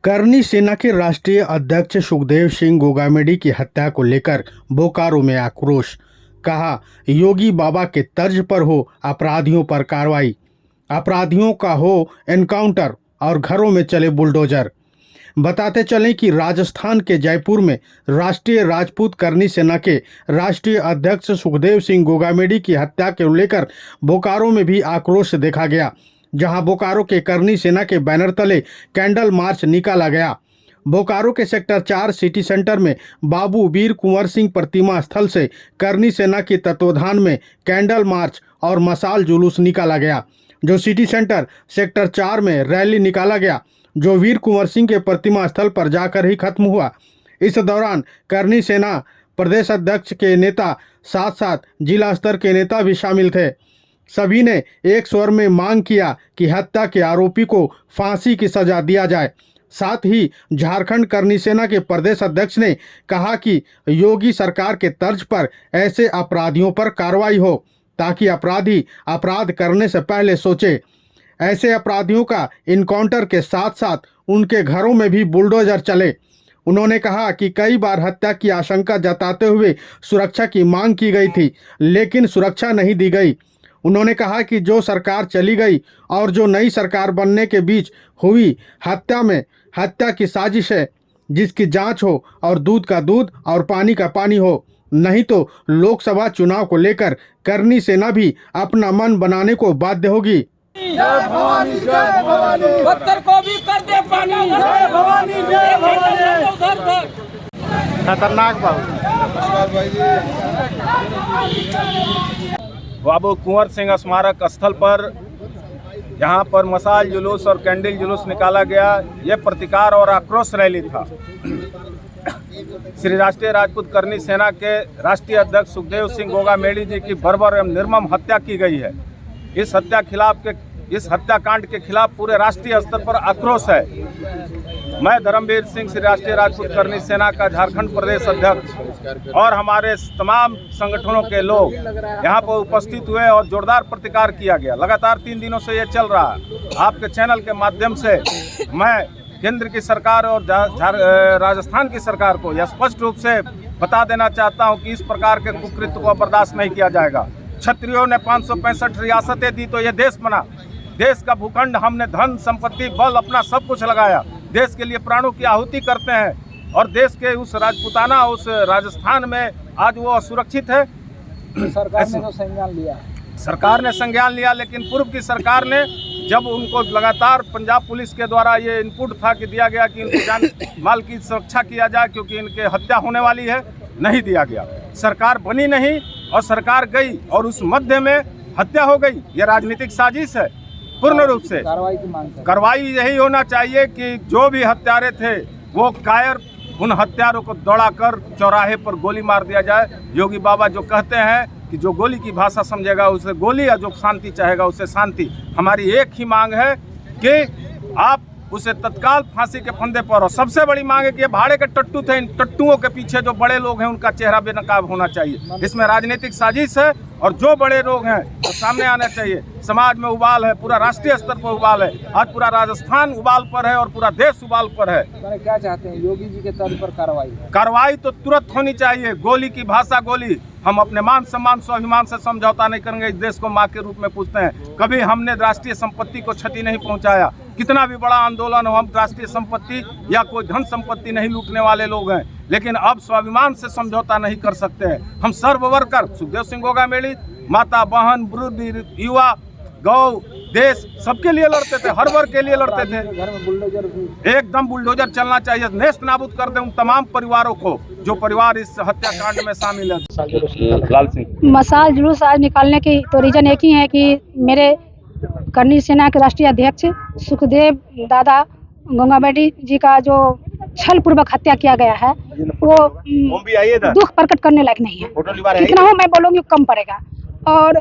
करनी सेना के राष्ट्रीय अध्यक्ष सुखदेव सिंह गोगामेडी की हत्या को लेकर बोकारो में आक्रोश। कहा, योगी बाबा के तर्ज पर हो अपराधियों पर कार्रवाई, अपराधियों का हो एनकाउंटर और घरों में चले बुलडोजर। बताते चलें कि राजस्थान के जयपुर में राष्ट्रीय राजपूत करनी सेना के राष्ट्रीय अध्यक्ष सुखदेव सिंह गोगामेडी की हत्या को लेकर बोकारो में भी आक्रोश देखा गया, जहां बोकारो के करनी सेना के बैनर तले कैंडल मार्च निकाला गया। बोकारो के सेक्टर 4 सिटी सेंटर में बाबू वीर कुंवर सिंह प्रतिमा स्थल से करनी सेना के तत्वाधान में कैंडल मार्च और मसाल जुलूस निकाला गया, जो सिटी सेंटर सेक्टर 4 में रैली निकाला गया, जो वीर कुंवर सिंह के प्रतिमा स्थल पर जाकर ही खत्म हुआ। इस दौरान करनी सेना प्रदेश अध्यक्ष के नेता साथ साथ जिला स्तर के नेता भी शामिल थे। सभी ने एक स्वर में मांग किया कि हत्या के आरोपी को फांसी की सजा दिया जाए। साथ ही झारखंड करनी सेना के प्रदेश अध्यक्ष ने कहा कि योगी सरकार के तर्ज पर ऐसे अपराधियों पर कार्रवाई हो, ताकि अपराधी अपराध करने से पहले सोचे। ऐसे अपराधियों का इनकाउंटर के साथ साथ उनके घरों में भी बुलडोजर चले। उन्होंने कहा कि कई बार हत्या की आशंका जताते हुए सुरक्षा की मांग की गई थी, लेकिन सुरक्षा नहीं दी गई। उन्होंने कहा कि जो सरकार चली गई और जो नई सरकार बनने के बीच हुई हत्या में हत्या की साजिश है, जिसकी जांच हो और दूध का दूध और पानी का पानी हो, नहीं तो लोकसभा चुनाव को लेकर करनी सेना भी अपना मन बनाने को बाध्य होगी। जय भवानी जय भवानी, पत्थर को भी कर दे पानी। जय भवानी जय भवानी। खतरनाक बाबू कुंवर सिंह स्मारक स्थल पर यहाँ पर मसाल जुलूस और कैंडल जुलूस निकाला गया। यह प्रतिकार और आक्रोश रैली था। श्री राष्ट्रीय राजपूत करनी सेना के राष्ट्रीय अध्यक्ष सुखदेव सिंह गोगामेडी जी की बर्बर एवं निर्मम हत्या की गई है। इस हत्याकांड के खिलाफ पूरे राष्ट्रीय स्तर पर आक्रोश है। मैं धर्मवीर सिंह श्री राष्ट्रीय राजपूत करनी सेना का झारखंड प्रदेश अध्यक्ष और हमारे तमाम संगठनों के लोग यहाँ पर उपस्थित हुए और जोरदार प्रतिकार किया गया। लगातार 3 दिनों से ये चल रहा है। आपके चैनल के माध्यम से मैं केंद्र की सरकार और राजस्थान की सरकार को यह स्पष्ट रूप से बता देना चाहता हूँ कि इस प्रकार के कुकृत्य को बर्दाश्त नहीं किया जाएगा। क्षत्रियों ने 565 रियासतें दी तो यह देश बना। देश का भूखंड हमने धन संपत्ति बल अपना सब कुछ लगाया, देश के लिए प्राणों की आहुति करते हैं और देश के उस राजपूताना उस राजस्थान में आज वो असुरक्षित है। सरकार ने तो संज्ञान लिया, सरकार ने संज्ञान लिया, लेकिन पूर्व की सरकार ने जब उनको लगातार पंजाब पुलिस के द्वारा ये इनपुट था कि दिया गया कि इनको जान माल की सुरक्षा किया जाए क्योंकि इनके हत्या होने वाली है, नहीं दिया गया। सरकार बनी नहीं और सरकार गई और उस मध्य में हत्या हो गई। ये राजनीतिक साजिश है पूर्ण रूप से। कार्रवाई की मांग कार्रवाई यही होना चाहिए कि जो भी हत्यारे थे वो कायर उन हत्यारों को दौड़ाकर चौराहे पर गोली मार दिया जाए। योगी बाबा जो कहते हैं कि जो गोली की भाषा समझेगा उसे गोली, या जो शांति चाहेगा उसे शांति। हमारी एक ही मांग है कि आप उसे तत्काल फांसी के फंदे पर। और सबसे बड़ी मांग है कि ये भाड़े के टट्टू थे, इन टट्टुओं के पीछे जो बड़े लोग हैं उनका चेहरा बेनकाब होना चाहिए। इसमें राजनीतिक साजिश है और जो बड़े लोग हैं वो सामने आना चाहिए। समाज में उबाल है, पूरा राष्ट्रीय स्तर पर उबाल है। आज पूरा राजस्थान उबाल पर है और पूरा देश उबाल पर है। तो क्या चाहते हैं? योगी जी के तर्ज पर कार्रवाई तो तुरंत होनी चाहिए। गोली की भाषा गोली। हम अपने मान सम्मान स्वाभिमान से समझौता नहीं करेंगे। इस देश को माँ के रूप में पूछते हैं। कभी हमने राष्ट्रीय संपत्ति को क्षति नहीं पहुंचाया। कितना भी बड़ा आंदोलन हो, हम राष्ट्रीय संपत्ति या कोई धन संपत्ति नहीं लूटने वाले लोग हैं, लेकिन अब स्वाभिमान से समझौता नहीं कर सकते हैं। हम सर्व वर्कर सुखदेव सिंह गोगामेडी माता बहन वृद्ध युवा गौ देश सबके लिए लड़ते थे, हर वर्ग के लिए लड़ते थे। घर में बुलडोजर भी एकदम बुलडोजर चलना चाहिए, नेस्त नाबूद कर दे उन तमाम परिवारों को जो परिवार इस हत्याकांड में शामिल है। लाल सिंह मसाल जुलूस आज निकालने की तो रीजन एक ही है कि मेरे करनी सेना के राष्ट्रीय अध्यक्ष सुखदेव दादा गोगामेडी जी का जो छल पूर्वक हत्या किया गया है वो दुख प्रकट करने लायक नहीं है। कितना हो मैं बोलूँगी कम पड़ेगा। और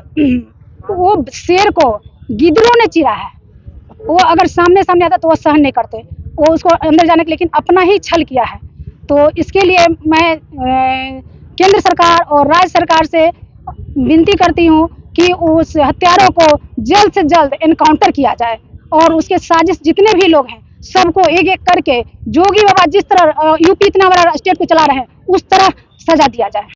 वो शेर को गिद्धरों ने चीरा है। वो अगर सामने आता तो वो सहन नहीं करते, वो उसको अंदर जाने के, लेकिन अपना ही छल किया है। तो इसके लिए मैं केंद्र सरकार और राज्य सरकार से विनती करती हूँ कि उस हत्यारों को जल्द से जल्द एनकाउंटर किया जाए और उसके साजिश जितने भी लोग हैं सबको एक एक करके जोगी बाबा जिस तरह यूपी इतना बड़ा स्टेट को चला रहे हैं उस तरह सजा दिया जाए।